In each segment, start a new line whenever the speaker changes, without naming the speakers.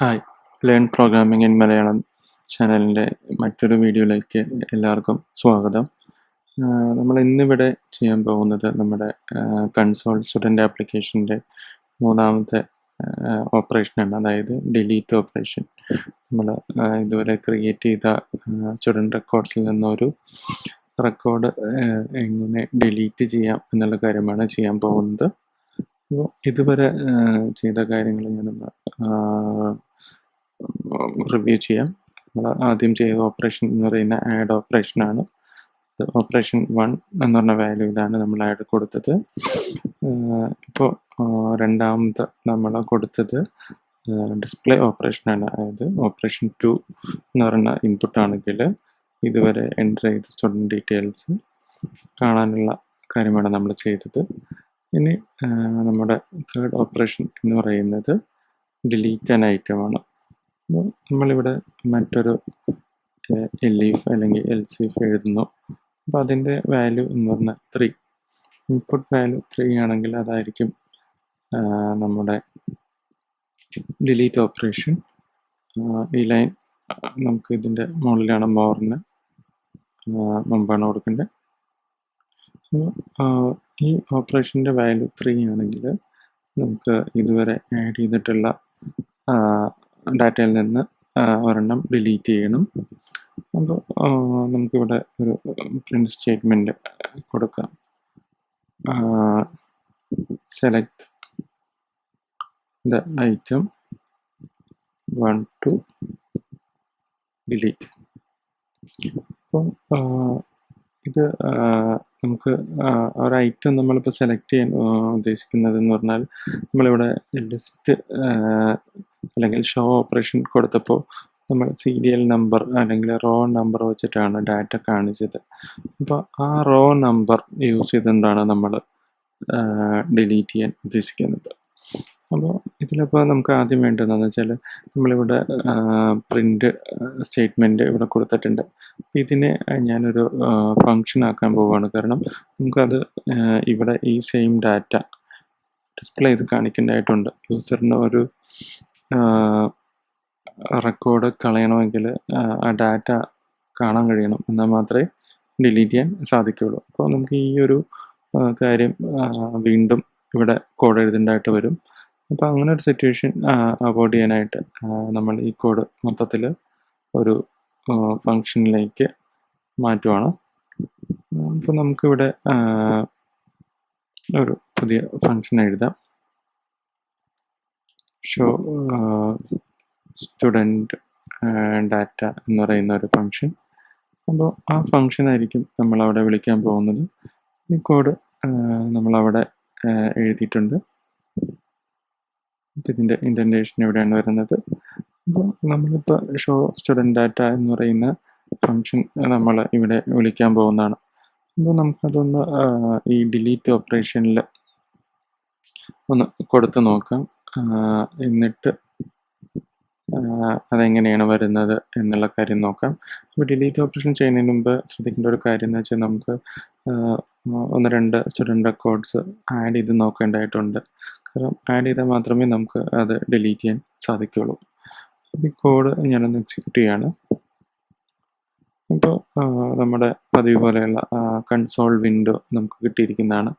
Hi learn programming in Malayalam ചാനലിൻ്റെ മറ്റൊരു വീഡിയോയിലേക്ക് എല്ലാവർക്കും സ്വാഗതം. നമ്മൾ ഇന്നിവിടെ ചെയ്യാൻ പോകുന്നത് നമ്മുടെ കൺസോൾ സ്റ്റുഡൻ്റ് ആപ്ലിക്കേഷൻ്റെ മൂന്നാമത്തെ ഓപ്പറേഷനാണ്, അതായത് ഡിലീറ്റ് ഓപ്പറേഷൻ. നമ്മൾ ഇതുവരെ ക്രിയേറ്റ് ചെയ്ത സ്റ്റുഡൻറ്റ് റെക്കോർഡ്സിൽ നിന്നൊരു റെക്കോർഡ് എങ്ങനെ ഡിലീറ്റ് ചെയ്യാം എന്നുള്ള കാര്യമാണ് ചെയ്യാൻ പോകുന്നത്. അപ്പോൾ ഇതുവരെ ചെയ്ത കാര്യങ്ങൾ ഞാനൊന്ന് റിവ്യൂ ചെയ്യാം. നമ്മൾ ആദ്യം ചെയ്ത ഓപ്പറേഷൻ എന്ന് പറയുന്ന ആഡ് ഓപ്പറേഷനാണ്. ഓപ്പറേഷൻ 1 എന്ന് പറഞ്ഞ വാല്യൂയിലാണ് നമ്മൾ ആഡ് കൊടുത്തത്. ഇപ്പോൾ രണ്ടാമത് നമ്മൾ കൊടുത്തത് ഡിസ്പ്ലേ ഓപ്പറേഷനാണ്. അതായത് ഓപ്പറേഷൻ 2 എന്ന് പറയുന്ന ഇൻപുട്ട് ആണെങ്കിൽ ഇതുവരെ എൻ്റർ ചെയ്ത സ്റ്റുഡൻറ്റ് ഡീറ്റെയിൽസ് കാണാനുള്ള കാര്യമാണ് നമ്മൾ ചെയ്തത്. ഇനി നമ്മുടെ തേർഡ് ഓപ്പറേഷൻ എന്ന് പറയുന്നത് ഡിലീറ്റ് ആൻ ഐറ്റമാണ്. നമ്മളിവിടെ മറ്റൊരു എലീഫ് അല്ലെങ്കിൽ എൽസീഫ് എഴുതുന്നു. അപ്പോൾ അതിൻ്റെ വാല്യൂ എന്ന് പറഞ്ഞാൽ 3. ഇൻപുട്ട് വാല്യൂ 3 ആണെങ്കിൽ അതായിരിക്കും നമ്മുടെ ഡിലീറ്റ് ഓപ്പറേഷൻ. ഈ ലൈൻ നമുക്ക് ഇതിൻ്റെ മുകളിലാണ് മോറിന് മുമ്പാണ് കൊടുക്കേണ്ടത്. ഈ ഓപ്പറേഷൻ്റെ വാല്യൂ 3 ആണെങ്കിൽ നമുക്ക് ഇതുവരെ ആഡ് ചെയ്തിട്ടുള്ള ഡാറ്റയിൽ നിന്ന് ഒരെണ്ണം ഡിലീറ്റ് ചെയ്യണം. അപ്പോൾ നമുക്കിവിടെ ഒരു പ്രിൻ്റ് സ്റ്റേറ്റ്മെൻറ്റ് കൊടുക്കാം. Select the item 1 to delete. അപ്പം ഇത് നമുക്ക് ഒരു ഐറ്റം നമ്മളിപ്പോൾ സെലക്ട് ചെയ്യാൻ ഉദ്ദേശിക്കുന്നതെന്ന് പറഞ്ഞാൽ നമ്മളിവിടെ ലിസ്റ്റ് അല്ലെങ്കിൽ ഷോ ഓപ്പറേഷൻ കൊടുത്തപ്പോൾ നമ്മൾ സീരിയൽ നമ്പർ അല്ലെങ്കിൽ റോ നമ്പർ വെച്ചിട്ടാണ് ഡാറ്റ കാണിച്ചത്. അപ്പോൾ ആ റോ നമ്പർ യൂസ് ചെയ്തുകൊണ്ടാണ് നമ്മൾ ഡിലീറ്റ് ചെയ്യാൻ ഉദ്ദേശിക്കുന്നത്. അപ്പോൾ ഇതിലിപ്പോൾ നമുക്ക് ആദ്യം വേണ്ടതെന്ന് വെച്ചാൽ നമ്മളിവിടെ പ്രിൻ്റ് സ്റ്റേറ്റ്മെൻറ്റ് ഇവിടെ കൊടുത്തിട്ടുണ്ട്. ഇതിനെ ഞാനൊരു ഫങ്ഷൻ ആക്കാൻ പോവുകയാണ്. കാരണം നമുക്കത് ഇവിടെ ഈ സെയിം ഡാറ്റ ഡിസ്പ്ലേ ചെയ്ത് കാണിക്കേണ്ടതായിട്ടുണ്ട്. യൂസറിന് ഒരു റെക്കോർഡ് കളയണമെങ്കിൽ ആ ഡാറ്റ കാണാൻ കഴിയണം, എന്നാൽ മാത്രമേ ഡിലീറ്റ് ചെയ്യാൻ സാധിക്കുകയുള്ളൂ. അപ്പോൾ നമുക്ക് ഈ ഒരു കാര്യം വീണ്ടും ഇവിടെ കോഡ് എഴുതേണ്ടതായിട്ട് വരും. അപ്പോൾ അങ്ങനെ ഒരു സിറ്റുവേഷൻ അവോയ്ഡ് ചെയ്യാനായിട്ട് നമ്മൾ ഈ കോഡ് മൊത്തത്തിൽ ഒരു ഫങ്ഷനിലേക്ക് മാറ്റുവാണ്. അപ്പോൾ നമുക്കിവിടെ ഒരു പുതിയ ഫങ്ഷൻ എഴുതാം. ഷോ സ്റ്റുഡൻറ്റ് ഡാറ്റ എന്ന് പറയുന്ന ഒരു ഫങ്ഷൻ. അപ്പോൾ ആ ഫങ്ഷൻ ആയിരിക്കും നമ്മളവിടെ വിളിക്കാൻ പോകുന്നത്. ഈ കോഡ് നമ്മളവിടെ എഴുതിയിട്ടുണ്ട്. ഇതിൻ്റെ ഇൻഡൻറ്റേഷൻ ഇവിടെയാണ് വരുന്നത്. അപ്പോൾ നമ്മളിപ്പോൾ ഷോ സ്റ്റുഡൻറ്റ് ഡാറ്റ എന്ന് പറയുന്ന ഫങ്ഷൻ നമ്മൾ ഇവിടെ വിളിക്കാൻ പോകുന്നതാണ്. അപ്പോൾ നമുക്കതൊന്ന് ഈ ഡിലീറ്റ് ഓപ്പറേഷനിൽ ഒന്ന് കൊടുത്ത് നോക്കാം. എന്നിട്ട് അതെങ്ങനെയാണ് വരുന്നത് എന്നുള്ള കാര്യം നോക്കാം. അപ്പോൾ ഡിലീറ്റ് ഓപ്പറേഷൻ ചെയ്യുന്നതിന് മുമ്പ് ശ്രദ്ധിക്കേണ്ട ഒരു കാര്യം എന്ന് വെച്ചാൽ നമുക്ക് 1-2 സ്റ്റുഡൻറ്റ് റെക്കോർഡ്സ് ആഡ് ചെയ്ത് നോക്കേണ്ടതായിട്ടുണ്ട്. കാരണം ആഡ് ചെയ്താൽ മാത്രമേ നമുക്ക് അത് ഡിലീറ്റ് ചെയ്യാൻ സാധിക്കുകയുള്ളൂ. അപ്പോൾ ഈ കോഡ് ഞാനൊന്ന് എക്സിക്യൂട്ട് ചെയ്യാണ്. അപ്പോൾ നമ്മുടെ പതിവ് പോലെയുള്ള കൺസോൾ വിൻഡോ നമുക്ക് കിട്ടിയിരിക്കുന്നതാണ്.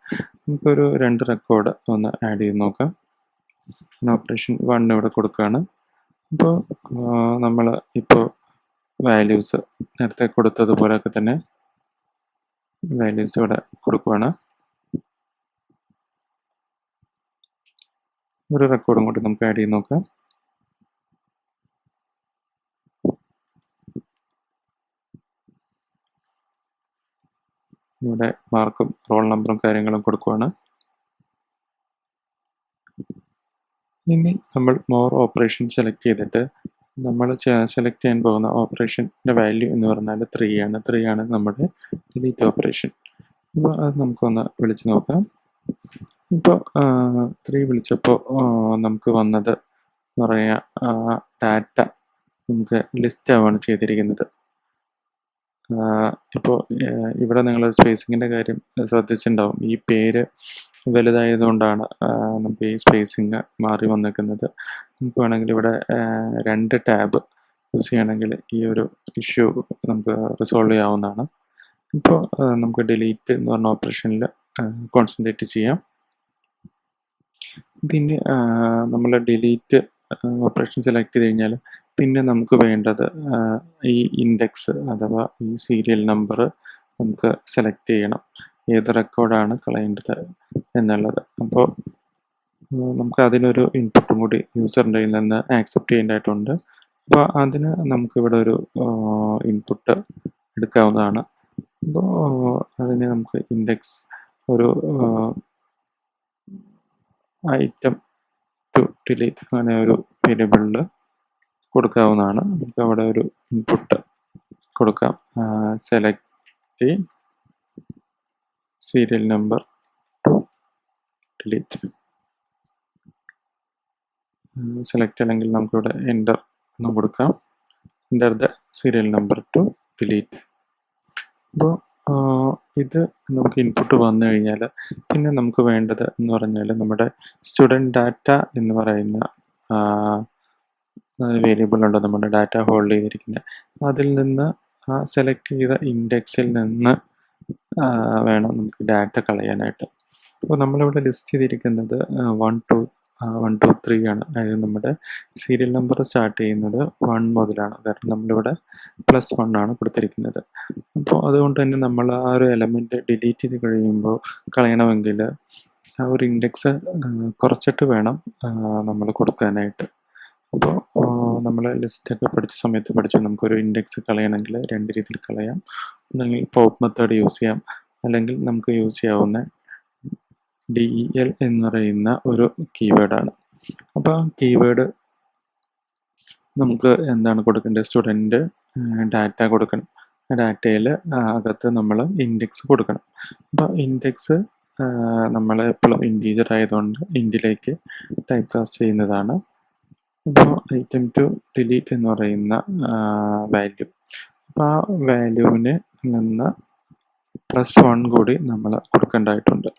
നമുക്കൊരു 2 റെക്കോർഡ് ഒന്ന് ആഡ് ചെയ്ത് നോക്കാം. ഓപ്പറേഷൻ 1 ഇവിടെ കൊടുക്കുകയാണ്. അപ്പോൾ നമ്മൾ ഇപ്പോൾ വാല്യൂസ് നേരത്തെ കൊടുത്തതുപോലെയൊക്കെ തന്നെ വാല്യൂസ് ഇവിടെ കൊടുക്കുകയാണ്. ഒരു റെക്കോർഡും കൂടി നമുക്ക് ആഡ് ചെയ്ത് നോക്കാം. ഇവിടെ മാർക്കും റോൾ നമ്പറും കാര്യങ്ങളും കൊടുക്കുകയാണ്. ഇനി നമ്മൾ മോർ ഓപ്പറേഷൻ സെലക്ട് ചെയ്തിട്ട് നമ്മൾ സെലക്ട് ചെയ്യാൻ പോകുന്ന ഓപ്പറേഷൻ്റെ വാല്യൂ എന്ന് പറഞ്ഞാൽ 3 ആണ്. 3 ആണ് നമ്മുടെ ഡിലീറ്റ് ഓപ്പറേഷൻ. അപ്പോൾ അത് നമുക്കൊന്ന് വിളിച്ച് നോക്കാം. ഇപ്പോൾ 3 വിളിച്ചപ്പോൾ നമുക്ക് വന്നത് എന്ന് പറയാം ഡാറ്റ നമുക്ക് ലിസ്റ്റ് ആവുകയാണ് ചെയ്തിരിക്കുന്നത്. ഇപ്പോൾ ഇവിടെ നിങ്ങൾ സ്പേസിങ്ങിൻ്റെ കാര്യം ശ്രദ്ധിച്ചിട്ടുണ്ടാവും. ഈ പേര് വലുതായതുകൊണ്ടാണ് നമുക്ക് ഈ സ്പേസിങ് മാറി വന്നിരിക്കുന്നത്. നമുക്ക് വേണമെങ്കിൽ ഇവിടെ 2 ടാബ് യൂസ് ചെയ്യണമെങ്കിൽ ഈ ഒരു ഇഷ്യൂ നമുക്ക് റിസോൾവ് ചെയ്യാവുന്നതാണ്. ഇപ്പോൾ നമുക്ക് ഡിലീറ്റ് എന്ന് പറഞ്ഞ ഓപ്പറേഷനിൽ കോൺസെൻട്രേറ്റ് ചെയ്യാം. പിന്നെ നമ്മൾ ഡിലീറ്റ് ഓപ്പറേഷൻ സെലക്ട് ചെയ്ത് കഴിഞ്ഞാൽ പിന്നെ നമുക്ക് വേണ്ടത് ഈ ഇൻഡെക്സ് അഥവാ ഈ സീരിയൽ നമ്പർ നമുക്ക് സെലക്ട് ചെയ്യണം, ഏത് റെക്കോർഡാണ് കളയേണ്ടത് എന്നുള്ളത്. അപ്പോൾ നമുക്ക് അതിനൊരു ഇൻപുട്ടും കൂടി യൂസറിൻ്റെ കയ്യിൽ നിന്ന് ആക്സെപ്റ്റ് ചെയ്യേണ്ടതായിട്ടുണ്ട്. അപ്പോൾ അതിന് നമുക്കിവിടെ ഒരു ഇൻപുട്ട് എടുക്കാവുന്നതാണ്. അപ്പോൾ അതിന് നമുക്ക് ഇൻഡെക്സ് ഒരു ഐറ്റം ടു ഡിലീറ്റ് അങ്ങനെ ഒരു വേരിയബിളിൽ കൊടുക്കാവുന്നതാണ്. നമുക്ക് അവിടെ ഒരു ഇൻപുട്ട് കൊടുക്കാം, select serial number two delete. Select അല്ലെങ്കിൽ നമുക്കിവിടെ എൻ്റർ എന്ന് കൊടുക്കാം, enter the serial number two delete. അപ്പോൾ ഇത് നമുക്ക് ഇൻപുട്ട് വന്നു കഴിഞ്ഞാൽ പിന്നെ നമുക്ക് വേണ്ടത് എന്ന് പറഞ്ഞാൽ നമ്മുടെ സ്റ്റുഡൻറ്റ് ഡാറ്റ എന്ന് പറയുന്ന വേരിയബിൾ ഉണ്ട് നമ്മുടെ ഡാറ്റ ഹോൾഡ് ചെയ്തിരിക്കുന്നത്. അതിൽ നിന്ന് സെലക്ട് ചെയ്ത ഇൻഡെക്സിൽ നിന്ന് വേണം നമുക്ക് ഡാറ്റ കളയാനായിട്ട്. അപ്പോൾ നമ്മളിവിടെ ലിസ്റ്റ് ചെയ്തിരിക്കുന്നത് 1 2 3 ആണ്. അതായത് നമ്മുടെ സീരിയൽ നമ്പർ സ്റ്റാർട്ട് ചെയ്യുന്നത് 1 മുതലാണ്, കാരണം നമ്മളിവിടെ +1 ആണ് കൊടുത്തിരിക്കുന്നത്. അപ്പോൾ അതുകൊണ്ട് തന്നെ നമ്മൾ ആ ഒരു എലമെൻറ്റ് ഡിലീറ്റ് ചെയ്ത് കഴിയുമ്പോൾ കളയണമെങ്കിൽ ആ ഒരു ഇൻഡെക്സ് കുറച്ചിട്ട് വേണം നമ്മൾ കൊടുക്കാനായിട്ട്. അപ്പോൾ നമ്മൾ ലിസ്റ്റൊക്കെ പഠിച്ച സമയത്ത് പഠിച്ചു, നമുക്കൊരു ഇൻഡെക്സ് കളയണമെങ്കിൽ 2 രീതിയിൽ കളയാം. ഒന്നെങ്കിൽ പോപ്പ് മെത്തേഡ് യൂസ് ചെയ്യാം, അല്ലെങ്കിൽ നമുക്ക് യൂസ് ചെയ്യാവുന്ന DEL എന്ന് പറയുന്ന ഒരു കീവേഡാണ്. അപ്പോൾ ആ കീവേഡ് നമുക്ക് എന്താണ് കൊടുക്കേണ്ടത്, സ്റ്റുഡൻറ്റ് ഡാറ്റ കൊടുക്കണം. ഡാറ്റയിൽ അകത്ത് നമ്മൾ ഇൻഡെക്സ് കൊടുക്കണം. അപ്പോൾ ഇൻഡെക്സ് നമ്മൾ എപ്പോഴും ഇൻറ്റീജർ ആയതുകൊണ്ട് ഇൻറ്റിലേക്ക് ടൈപ്പ് കാസ്റ്റ് ചെയ്യുന്നതാണ്. അപ്പോൾ ഐറ്റം ടു ഡിലീറ്റ് എന്ന് പറയുന്ന വാല്യൂ, അപ്പോൾ ആ വാല്യൂവിന് നിന്ന് +1 കൂടി നമ്മൾ കൊടുക്കേണ്ടതായിട്ടുണ്ട്.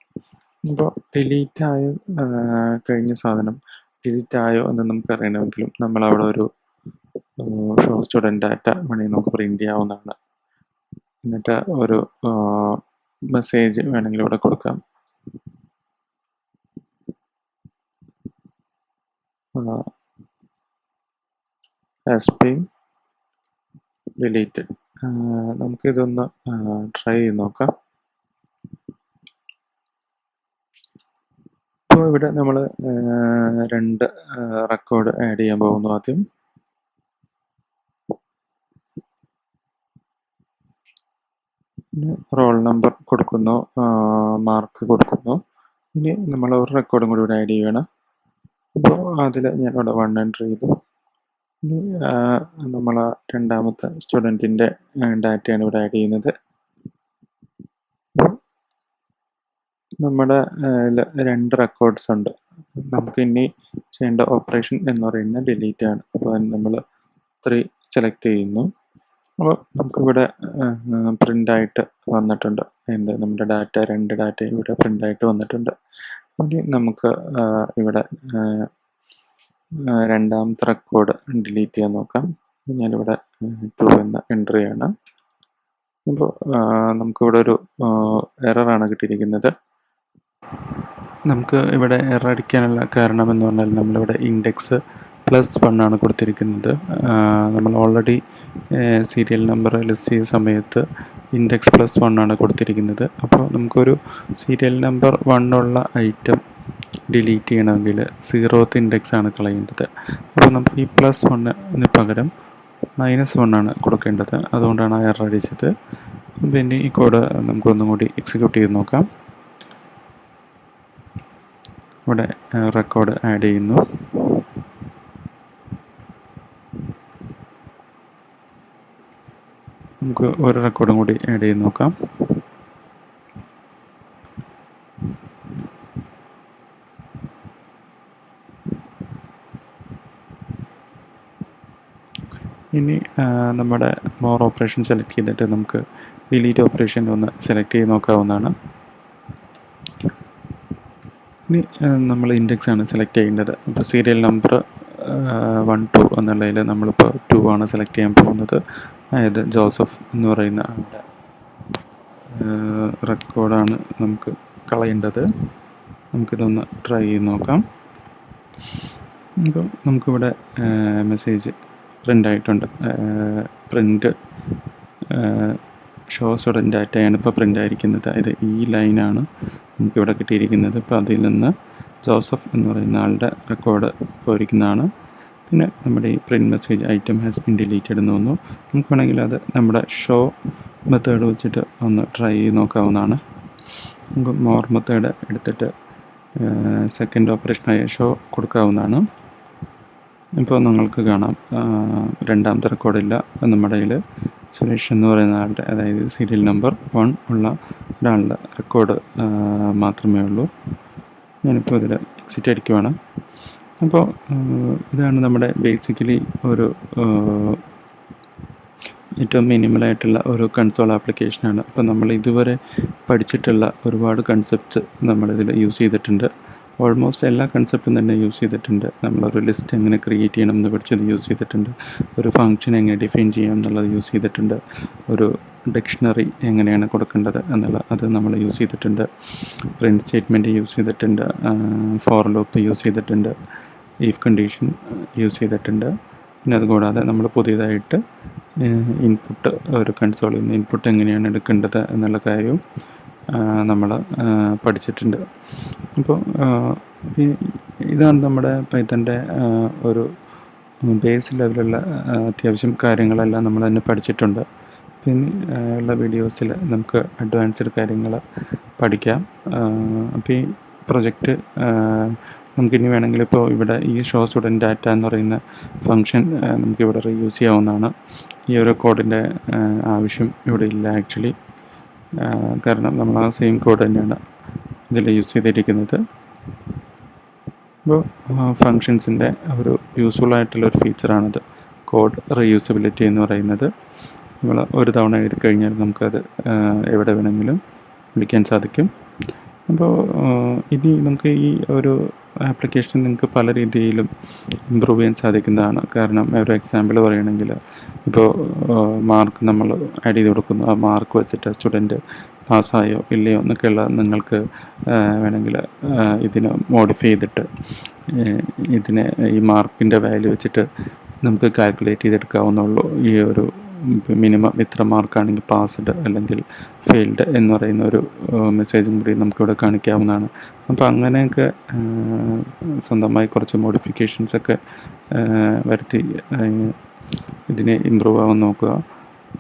അപ്പോൾ ഡിലീറ്റ് ആയോ കഴിഞ്ഞ സാധനം ഡിലീറ്റ് ആയോ എന്ന് നമുക്ക് അറിയണമെങ്കിലും നമ്മളവിടെ ഒരു ഷോ സ്റ്റുഡൻറ്റ് ഡാറ്റ വേണമെങ്കിൽ നമുക്ക് പ്രിൻ്റ് ചെയ്യാവുന്നതാണ്. എന്നിട്ട് ഒരു മെസ്സേജ് വേണമെങ്കിൽ ഇവിടെ കൊടുക്കാം, ഹാസ് ബീൻ ഡിലീറ്റഡ്. നമുക്കിതൊന്ന് ട്രൈ ചെയ്ത് നോക്കാം. ഇപ്പോൾ ഇവിടെ നമ്മൾ 2 റെക്കോർഡ് ആഡ് ചെയ്യാൻ പോകുന്നു. ആദ്യം റോൾ നമ്പർ കൊടുക്കുന്നു, മാർക്ക് കൊടുക്കുന്നു. ഇനി നമ്മൾ ഒരു റെക്കോർഡും കൂടി ഇവിടെ ആഡ് ചെയ്യണം. അപ്പോൾ അതിൽ ഞാൻ ഇവിടെ 1 എൻ്റർ ചെയ്തു. ഇനി നമ്മൾ രണ്ടാമത്തെ സ്റ്റുഡൻറ്റിൻ്റെ ഡാറ്റയാണ് ഇവിടെ ആഡ് ചെയ്യുന്നത്. നമ്മുടെ 2 റെക്കോർഡ്സ് ഉണ്ട്. നമുക്ക് ഇനി ചെയ്യേണ്ട ഓപ്പറേഷൻ എന്ന് പറയുന്നത് ഡിലീറ്റ് ആണ്. അപ്പോൾ നമ്മൾ 3 സെലക്ട് ചെയ്യുന്നു. അപ്പോൾ നമുക്കിവിടെ പ്രിൻ്റായിട്ട് വന്നിട്ടുണ്ട്, എന്ത് നമ്മുടെ ഡാറ്റ 2 ഡാറ്റ ഇവിടെ പ്രിൻ്റായിട്ട് വന്നിട്ടുണ്ട്. ഇനി നമുക്ക് ഇവിടെ രണ്ടാമത്തെ റെക്കോർഡ് ഡിലീറ്റ് ചെയ്യാൻ നോക്കാം. ഞാനിവിടെ 2 എന്ന എൻ്റർ ചെയ്യണം. അപ്പോൾ നമുക്കിവിടെ ഒരു എററാണ് കിട്ടിയിരിക്കുന്നത്. നമുക്ക് ഇവിടെ എറർ അടിക്കാനുള്ള കാരണം എന്ന് പറഞ്ഞാൽ നമ്മളിവിടെ ഇൻഡെക്സ് +1 ആണ് കൊടുത്തിരിക്കുന്നത്. നമ്മൾ ഓൾറെഡി സീരിയൽ നമ്പർ ലിസ്റ്റ് ചെയ്ത സമയത്ത് ഇൻഡെക്സ് +1 ആണ് കൊടുത്തിരിക്കുന്നത്. അപ്പോൾ നമുക്കൊരു സീരിയൽ നമ്പർ 1 ഉള്ള ഐറ്റം ഡിലീറ്റ് ചെയ്യണമെങ്കിൽ 0th ഇൻഡെക്സ് ആണ് കളയേണ്ടത്. അപ്പോൾ നമുക്ക് ഈ +1ന് പകരം -1 ആണ് കൊടുക്കേണ്ടത്. അതുകൊണ്ടാണ് ആ എറർ അടിച്ചത്. പിന്നെ ഈ കോഡ് നമുക്കൊന്നും കൂടി എക്സിക്യൂട്ട് ചെയ്ത് നോക്കാം. ഇവിടെ റെക്കോർഡ് ആഡ് ചെയ്യുന്നു. നമുക്ക് ഒരു റെക്കോർഡും കൂടി ആഡ് ചെയ്ത് നോക്കാം. ഇനി നമ്മുടെ മോർ ഓപ്പറേഷൻ സെലക്ട് ചെയ്തിട്ട് നമുക്ക് ഡിലീറ്റ് ഓപ്പറേഷൻ ഒന്ന് സെലക്ട് ചെയ്ത് നോക്കാവുന്നതാണ്. ഇനി നമ്മൾ ഇൻഡെക്സ് ആണ് സെലക്ട് ചെയ്യേണ്ടത്. അപ്പോൾ സീരിയൽ നമ്പർ 1 2 എന്നുള്ളതിൽ നമ്മളിപ്പോൾ 2 ആണ് സെലക്ട് ചെയ്യാൻ പോകുന്നത്. അതായത് ജോസഫ് എന്ന് പറയുന്ന ആളുടെ റെക്കോർഡാണ് നമുക്ക് കളയേണ്ടത്. നമുക്കിതൊന്ന് ട്രൈ ചെയ്ത് നോക്കാം. അപ്പോൾ നമുക്കിവിടെ മെസ്സേജ് പ്രിൻ്റ് ആയിട്ടുണ്ട്. പ്രിൻ്റ് ഷോ സ്റ്റുഡൻ്റ് ഡാറ്റയാണ് ഇപ്പോൾ പ്രിൻ്റ് ആയിരിക്കുന്നത്. അതായത് ഈ ലൈനാണ് നമുക്കിവിടെ കിട്ടിയിരിക്കുന്നത്. ഇപ്പോൾ അതിൽ നിന്ന് ജോസഫ് എന്ന് പറയുന്ന ആളുടെ റെക്കോർഡ് പോയിരിക്കുന്നതാണ്. പിന്നെ നമ്മുടെ ഈ print message item has been deleted എന്ന് തോന്നുന്നു. നമുക്ക് വേണമെങ്കിൽ അത് നമ്മുടെ ഷോ മെത്തേഡ് വെച്ചിട്ട് ഒന്ന് ട്രൈ ചെയ്ത് നോക്കാവുന്നതാണ്. നമുക്ക് മോർ മെത്തേഡ് എടുത്തിട്ട് സെക്കൻഡ് ഓപ്പറേഷനായ ഷോ കൊടുക്കാവുന്നതാണ്. ഇപ്പോൾ നിങ്ങൾക്ക് കാണാം രണ്ടാമത്തെ റെക്കോർഡില്ല. നമ്മുടെ കയ്യിൽ സുരേഷ് എന്ന് പറയുന്ന ആളുടെ, അതായത് സീരിയൽ നമ്പർ 1 ഉള്ള ഒരാളുടെ റെക്കോർഡ് മാത്രമേ ഉള്ളൂ. ഞാനിപ്പോൾ ഇതിൽ എക്സിറ്റ് അടിക്കുവാണ്. അപ്പോൾ ഇതാണ് നമ്മുടെ ബേസിക്കലി ഒരു ഏറ്റവും മിനിമലായിട്ടുള്ള ഒരു കൺസോൾ ആപ്ലിക്കേഷനാണ്. അപ്പോൾ നമ്മൾ ഇതുവരെ പഠിച്ചിട്ടുള്ള ഒരുപാട് കൺസെപ്റ്റ്സ് നമ്മളിതിൽ യൂസ് ചെയ്തിട്ടുണ്ട്. ഓൾമോസ്റ്റ് എല്ലാ കൺസെപ്റ്റും തന്നെ യൂസ് ചെയ്തിട്ടുണ്ട്. നമ്മളൊരു ലിസ്റ്റ് എങ്ങനെ ക്രിയേറ്റ് ചെയ്യണം എന്ന് പഠിച്ചത് യൂസ് ചെയ്തിട്ടുണ്ട്. ഒരു ഫംഗ്ഷൻ എങ്ങനെ ഡിഫൈൻ ചെയ്യാം എന്നുള്ളത് യൂസ് ചെയ്തിട്ടുണ്ട്. ഒരു ഡിക്ഷണറി എങ്ങനെയാണ് കൊടുക്കേണ്ടത് അത് നമ്മൾ യൂസ് ചെയ്തിട്ടുണ്ട്. പ്രിൻ്റ് സ്റ്റേറ്റ്മെൻറ്റ് യൂസ് ചെയ്തിട്ടുണ്ട്. ഫോർ ലൂപ്പ് യൂസ് ചെയ്തിട്ടുണ്ട്. ഈഫ് കണ്ടീഷൻ യൂസ് ചെയ്തിട്ടുണ്ട്. പിന്നെ അതുകൂടാതെ നമ്മൾ പുതിയതായിട്ട് ഇൻപുട്ട്, ഒരു കൺസോളിൽ നിന്ന് ഇൻപുട്ട് എങ്ങനെയാണ് എടുക്കേണ്ടത് എന്നുള്ള കാര്യവും നമ്മൾ പഠിച്ചിട്ടുണ്ട്. അപ്പോൾ ഇതാണ് നമ്മുടെ പൈത്തൻ്റെ ഒരു ബേസ് ലെവലുള്ള അത്യാവശ്യം കാര്യങ്ങളെല്ലാം നമ്മൾ തന്നെ പഠിച്ചിട്ടുണ്ട്. പിന്നെ ഉള്ള വീഡിയോസിൽ നമുക്ക് അഡ്വാൻസ്ഡ് കാര്യങ്ങൾ പഠിക്കാം. അപ്പോൾ ഈ പ്രൊജക്റ്റ് നമുക്കിനി വേണമെങ്കിൽ ഇപ്പോൾ ഇവിടെ ഈ ഷോ സ്റ്റുഡൻറ്റ് ഡാറ്റ എന്ന് പറയുന്ന ഫംഗ്ഷൻ നമുക്കിവിടെ റീയൂസ് ചെയ്യാവുന്നതാണ്. ഈ ഒരു കോഡിൻ്റെ ആവശ്യം ഇവിടെ ഇല്ല ആക്ച്വലി. കാരണം നമ്മൾ ആ സെയിം കോഡ് തന്നെയാണ് ഇതിൽ യൂസ് ചെയ്തിരിക്കുന്നത്. അപ്പോൾ ഫങ്ഷൻസിൻ്റെ ഒരു യൂസ്ഫുൾ ആയിട്ടുള്ളൊരു ഫീച്ചറാണിത്, കോഡ് റീയൂസബിലിറ്റി എന്ന് പറയുന്നത്. നമ്മൾ ഒരു തവണ എഴുതി കഴിഞ്ഞാൽ നമുക്കത് എവിടെ വേണമെങ്കിലും വിളിക്കാൻ സാധിക്കും. അപ്പോൾ ഇനി നമുക്ക് ഈ ഒരു ആപ്ലിക്കേഷൻ നിങ്ങൾക്ക് പല രീതിയിലും ഇമ്പ്രൂവ് ചെയ്യാൻ സാധിക്കുന്നതാണ്. കാരണം ഒരു എക്സാമ്പിൾ പറയുകയാണെങ്കിൽ, ഇപ്പോൾ മാർക്ക് നമ്മൾ ആഡ് ചെയ്ത് കൊടുക്കുന്നു. ആ മാർക്ക് വെച്ചിട്ട് സ്റ്റുഡൻറ്റ് പാസ്സായോ ഇല്ലയോ എന്നൊക്കെയുള്ള നിങ്ങൾക്ക് വേണമെങ്കിൽ ഇതിനെ മോഡിഫൈ ചെയ്തിട്ട് ഇതിനെ ഈ മാർക്കിൻ്റെ വാല്യൂ വെച്ചിട്ട് നമുക്ക് കാൽക്കുലേറ്റ് ചെയ്തെടുക്കാവുന്നുള്ളൂ. ഈ ഒരു മിനിമം ഇത്ര മാർക്കാണെങ്കിൽ പാസ്ഡ് അല്ലെങ്കിൽ ഫെയിൽഡ് എന്ന് പറയുന്ന ഒരു മെസ്സേജും കൂടി നമുക്കിവിടെ കാണിക്കാവുന്നതാണ്. അപ്പോൾ അങ്ങനെയൊക്കെ സ്വന്തമായി കുറച്ച് മോഡിഫിക്കേഷൻസൊക്കെ വരുത്തി ഇതിനെ ഇമ്പ്രൂവ് ആവാൻ നോക്കുക.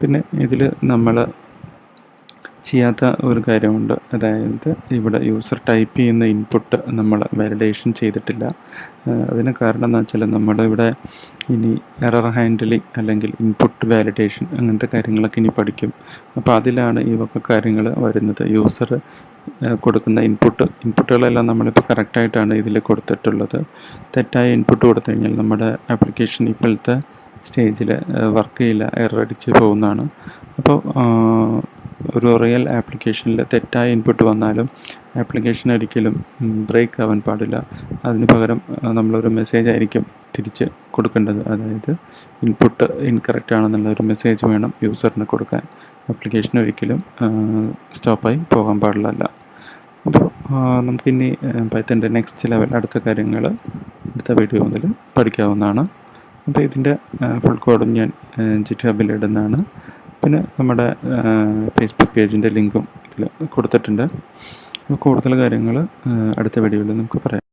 പിന്നെ ഇതിൽ നമ്മൾ ചെയ്യാത്ത ഒരു കാര്യമുണ്ട്. അതായത് ഇവിടെ യൂസർ ടൈപ്പ് ചെയ്യുന്ന ഇൻപുട്ട് നമ്മൾ വാലിഡേഷൻ ചെയ്തിട്ടില്ല. അതിന് കാരണം എന്ന് വെച്ചാൽ നമ്മളിവിടെ ഇനി എറർ ഹാൻഡിലിംഗ് അല്ലെങ്കിൽ ഇൻപുട്ട് വാലിഡേഷൻ അങ്ങനത്തെ കാര്യങ്ങളൊക്കെ ഇനി പഠിക്കും. അപ്പോൾ അതിലാണ് ഈ വക കാര്യങ്ങൾ വരുന്നത്. യൂസർ കൊടുക്കുന്ന ഇൻപുട്ടുകളെല്ലാം നമ്മളിപ്പോൾ കറക്റ്റായിട്ടാണ് ഇതിൽ കൊടുത്തിട്ടുള്ളത്. തെറ്റായ ഇൻപുട്ട് കൊടുത്തു കഴിഞ്ഞാൽ നമ്മുടെ ആപ്ലിക്കേഷൻ ഇപ്പോഴത്തെ സ്റ്റേജിൽ വർക്ക് ചെയ്യില്ല, എറർ അടിച്ച് പോകുന്നതാണ്. അപ്പോൾ ഒരു റിയൽ ആപ്ലിക്കേഷനിൽ തെറ്റായ ഇൻപുട്ട് വന്നാലും ആപ്ലിക്കേഷൻ ഒരിക്കലും ബ്രേക്ക് ആവാൻ പാടില്ല. അതിന് പകരം നമ്മളൊരു മെസ്സേജ് ആയിരിക്കും തിരിച്ച് കൊടുക്കേണ്ടത്. അതായത് ഇൻപുട്ട് ഇൻകറക്റ്റ് ആണെന്നുള്ള ഒരു മെസ്സേജ് വേണം യൂസറിന് കൊടുക്കാൻ. ആപ്ലിക്കേഷൻ ഒരിക്കലും സ്റ്റോപ്പായി പോകാൻ പാടില്ല. അപ്പോൾ നമുക്കിനി പൈത്തൻ്റെ നെക്സ്റ്റ് ലെവൽ അടുത്ത കാര്യങ്ങൾ അടുത്ത വീഡിയോ മുതൽ പഠിക്കാവുന്നതാണ്. അപ്പോൾ ഇതിൻ്റെ ഫുൾ കോഡും ഞാൻ ജിറ്റ്ഹബിൽ ഇടുന്നതാണ്. പിന്നെ നമ്മുടെ ഫേസ്ബുക്ക് പേജിൻ്റെ ലിങ്കും ഇതിൽ കൊടുത്തിട്ടുണ്ട്. കൂടുതൽ കാര്യങ്ങൾ അടുത്ത വീഡിയോയിൽ നമുക്ക് പറയാം.